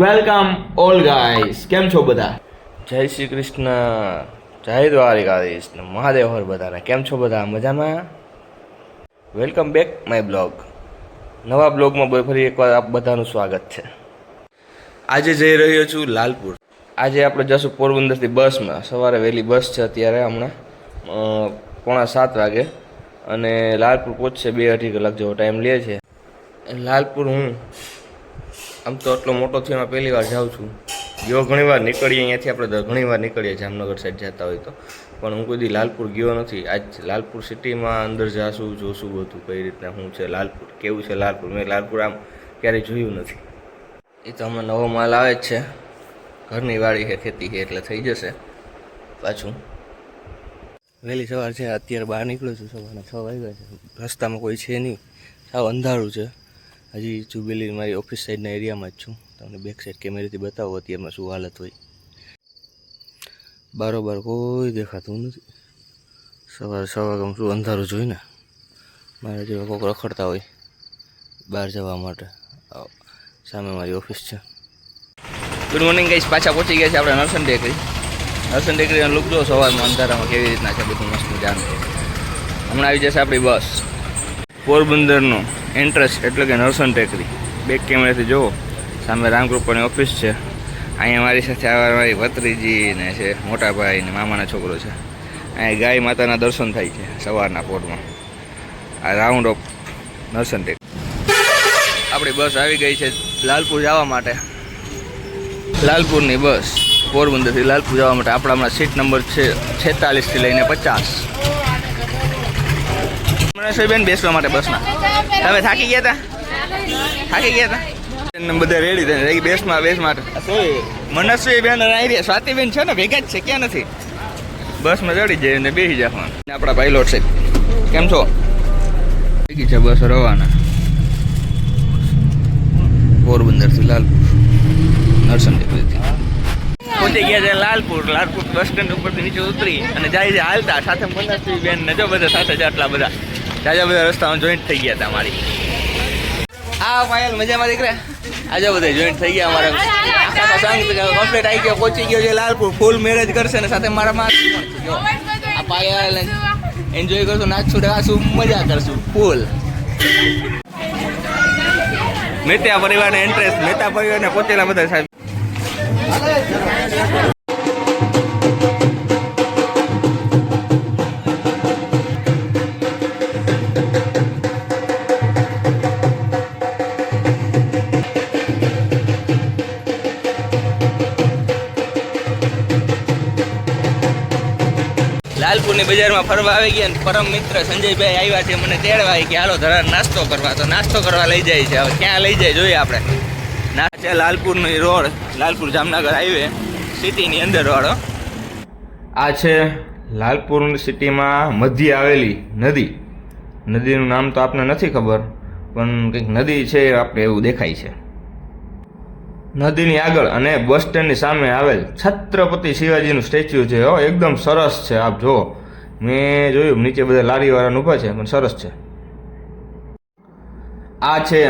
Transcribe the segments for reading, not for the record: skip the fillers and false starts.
Welcome all guys, કેમ છો બધા? જય શ્રી કૃષ્ણ, જય દ્વારિકાધીશ, મહાદેવ હર બધાને. કેમ છો બધા? મજામાં? Welcome back my blog. નવા બ્લોગમાં ફરી એકવાર આપ બધાનું સ્વાગત છે. આજે જઈ રહ્યો છું લાલપુર. આજે આપણે જશું પોરબંદરથી બસમાં. સવારે વહેલી બસ છે અત્યારે, હમણાં 6:45 વાગે, અને લાલપુર પહોંચશે 2-2.5 કલાક જેવો ટાઈમ લે છે. લાલપુર હું આમ તો આટલો મોટો થયો, એમાં પહેલી વાર જાઉં છું. ગયો ઘણી વાર નીકળીએ અહીંયાથી, આપણે ઘણી વાર નીકળીએ જામનગર સાઈડ જતા હોય તો, પણ હું કોઈ દી લાલપુર ગયો નથી. આજ લાલપુર સિટીમાં અંદર જાશું, જોશું બધું કઈ રીતના શું છે લાલપુર, કેવું છે લાલપુર. મેં લાલપુર આમ ક્યારેય જોયું નથી. એ તો હમણાં નવો માલ આવે જ છે, ઘરની વાડી છે, ખેતી છે, એટલે થઈ જશે પાછું. વહેલી સવાર છે, અત્યારે બહાર નીકળ્યો છું. સવારના 6 વાગ્યા છે. રસ્તામાં કોઈ છે નહીં, સાવ અંધારું છે. હજી જુબેલી મારી ઓફિસ સાઈડના એરિયામાં જ છું. તમને બેક સાઈડ કેમેરાથી બતાવો અત્યારમાં શું હાલત હોય. બારોબાર કોઈ દેખાતું નથી. સવારે 6 વાગ્યામાં શું અંધારું જોઈને મારે જેવા કોઈક રખડતા હોય બહાર જવા માટે. સામે મારી ઓફિસ છે. ગુડ મોર્નિંગ ગાઈસ, પાછા પહોંચી ગયા છે આપણે નરસન ટેકરી. નરસન ટેકરીનો લુક જો સવારમાં અંધારામાં કેવી રીતના છે, બધું મસ્ત જાણવું. હમણાં આવી જશે આપણી બસ. પોરબંદરનો એન્ટ્રન્સ એટલે કે નરસન ટેકરી. બેક કેમેરાથી જુઓ, સામે રામકૃપાની ઓફિસ છે. અહીંયા મારી સાથે આવા મારી ભત્રીજી ને છે, મોટા ભાઈ ને મામાના છોકરો છે. અહીંયા ગાય માતાના દર્શન થાય છે સવારના પોરમાં. આ રાઉન્ડ ઓફ નરસન ટેકરી. આપણી બસ આવી ગઈ છે લાલપુર જવા માટે. લાલપુરની બસ પોરબંદરથી લાલપુર જવા માટે. આપણા હમણાં સીટ નંબર છે 46 થી લઈને 50. બેન બેસવા માટે બસમાં તમે થાકી ગયા હતા? બધા રેડી થઈને બેસમાં માટે. મનસ્વી બેન આવી સ્વાતિ બેન છે ને, ભેગા જ છે, ક્યાં નથી. બસમાં ચડી જાય અને બેસી જવાનું. આપણા પાયલોટ સાહેબ કેમ છો? થઈ ગઈ છે બસ રવાના પોરબંદરથી લાલપુર નરસન ટેકરીથી. પહોંચી ગયા છે લાલપુર. લાલપુર બસ સ્ટેન્ડ ઉપરથી નીચે ઉતરી અને જાય છે હાલતા. સાથે મનસ્વી બેન ને જો બધા સાથે જ આટલા બધા જાજા બધા રસ્તામાં જોઈન્ટ થઈ ગયા હતા અમારી. આ પાયલ મજામાં દીકરા? આજે બધા જોઈન્ટ થઈ ગયા અમારા. આખા સંગ કમ્પ્લીટ આવી ગયો, પહોંચી ગયો છે લાલપુર. ફૂલ મેરેજ કરશે ને સાથે મારા માં આ પાયલ એન્જોય કરશું, નાચશું, ગાશું, મજા કરશું ફૂલ. મહેતા પરિવારને ઇન્ટરેસ્ટ, મહેતા પરિવારને પહોંચેલા બધા સાહેબ. લાલપુરની બજારમાં ફરવા આવી ગયા. પરમ મિત્ર સંજયભાઈ આવ્યા છે, મને તેડવા કે હાલો ધરા નાસ્તો કરવા. તો નાસ્તો કરવા લઈ જાય છે. હવે ક્યાં લઈ જાય જોઈએ આપણે. ના છે લાલપુરની રોડ, લાલપુર જામનગર હાઈવે સિટીની અંદર વાળો. આ છે લાલપુર સિટીમાં મધ્ય આવેલી નદી. નદીનું નામ તો આપને નથી ખબર, પણ કંઈક નદી છે આપણે એવું દેખાય છે. નદીની આગળ અને બસ સ્ટેન્ડની સામે આવેલ છત્રપતિ શિવાજીનું સ્ટેચ્યુ છે. એકદમ સરસ છે. આપ જુઓ, મેં જોયું નીચે બધા લારીવાળાને ઊભા છે, પણ સરસ છે. આ છે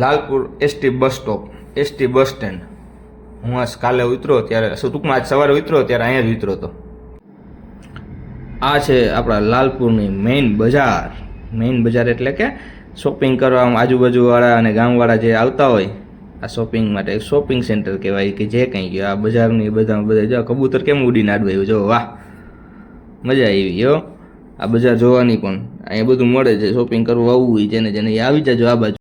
Lalpur ST bus stop, ST bus stand. હું આજ કાલે ઉતરો ત્યારે, ટૂંકમાં આજ સવારે ઉતરો ત્યારે અહીંયા જ ઉતરો હતો. આ છે આપણા લાલપુરની મેઇન બજાર. મેઇન બજાર એટલે કે શોપિંગ કરવા આજુબાજુવાળા અને ગામવાળા જે આવતા હોય આ શોપિંગ માટે, શોપિંગ સેન્ટર કહેવાય કે જે કંઈ ગયો. આ બજારની બધા જો કબૂતર કેમ ઉડીને આડવાયું, જો વાહ, મજા આવી હો આ બજાર જોવાની. પણ અહીંયા બધું મળે છે, શોપિંગ કરવું આવવું હોય જેને જેને એ આવી જજો આ બાજુ.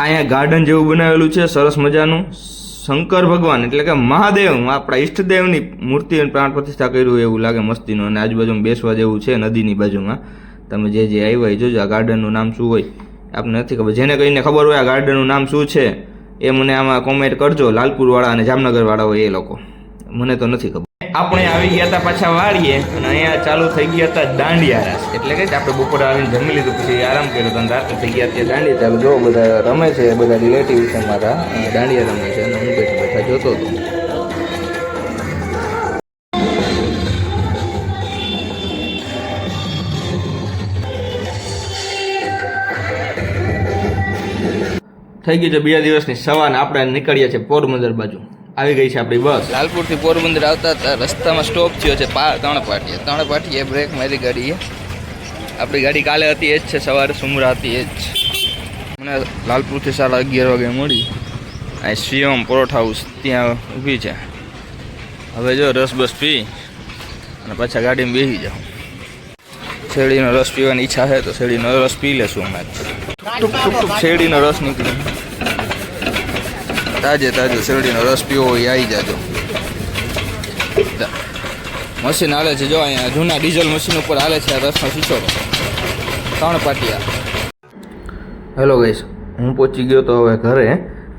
અહીંયા ગાર્ડન જેવું બનાવેલું છે સરસ મજાનું. શંકર ભગવાન એટલે કે મહાદેવ, આપણા ઈષ્ટદેવની મૂર્તિ પ્રાણ પ્રતિષ્ઠા કર્યું એવું લાગે મસ્તીનું. અને આજુબાજુમાં બેસવા જેવું છે નદીની બાજુમાં. તમે જે આવ્યા હોય જોજો. આ ગાર્ડનનું નામ શું હોય આપને નથી ખબર. જેને કહીને ખબર હોય આ ગાર્ડનનું નામ શું છે એ મને આમાં કોમેન્ટ કરજો. લાલપુરવાળા અને જામનગરવાળા હોય એ લોકો, મને તો નથી ખબર. આપણે આવી ગયા હતા પાછા વાળીએ અને અહીંયા ચાલુ થઈ ગયા હતા દાંડિયા રાસ. એટલે કે આપણે બપોરે આવીને જમી લીધું, પછી આરામ કર્યો હતો અને રાત્રે થઈ ગયા ત્યાં દાંડિયા ચાલુ. જો બધા રમે છે, બધા રિલેટિવ છે મારા, દાંડિયા રમે છે અને હું બેઠા બેઠા જોતો હતો. થઈ ગઈ છે 2 દિવસની સવાર ને આપણે નીકળીએ છીએ પોરબંદર બાજુ. આવી ગઈ છે આપણી બસ. લાલપુરથી પોરબંદર આવતા હતા રસ્તામાં સ્ટોપ થયો છે 3 પાટીએ બ્રેક મારી ગાડીએ. આપણી ગાડી કાલે હતી એ જ છે, સવારે સુમરા હતી એ જ. મને લાલપુરથી 11:30 વાગે મળી. અહીં શિવમ પરોઠા હાઉસ ત્યાં ઊભી છે. હવે જો રસ બસ પી અને પાછા ગાડીમાં બેસી જાઉં. શેરડીનો રસ પીવાની ઈચ્છા છે તો શેરડીનો રસ પી લેશું અમે. ટૂંક શેરડીનો રસ નીકળી. તાજો શેરડીનો રસ પીવો હોય આવી જાજો. મશીન હાલે છે જો અહીંયા જૂના ડીઝલ મશીન ઉપર હાલે છે આ રસનો શીશો 3 પાટિયા. હેલો ગાઈસ, હું પહોંચી ગયો તો હવે ઘરે.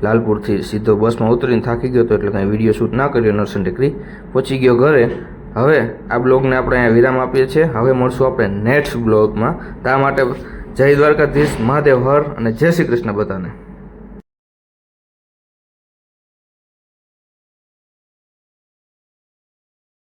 લાલપુરથી સીધો બસમાં ઉતરીને થાકી ગયો હતો એટલે કાંઈ વિડીયો શૂટ ના કર્યો. નરસન ટેકરી પહોંચી ગયો ઘરે. હવે આ બ્લોગને આપણે અહીંયા વિરામ આપીએ છીએ. હવે મળશું આપણે નેક્સ્ટ બ્લોગમાં. તા માટે જય દ્વારકાધીશ, મહાદેવ હર અને જય શ્રી કૃષ્ણ બધાને.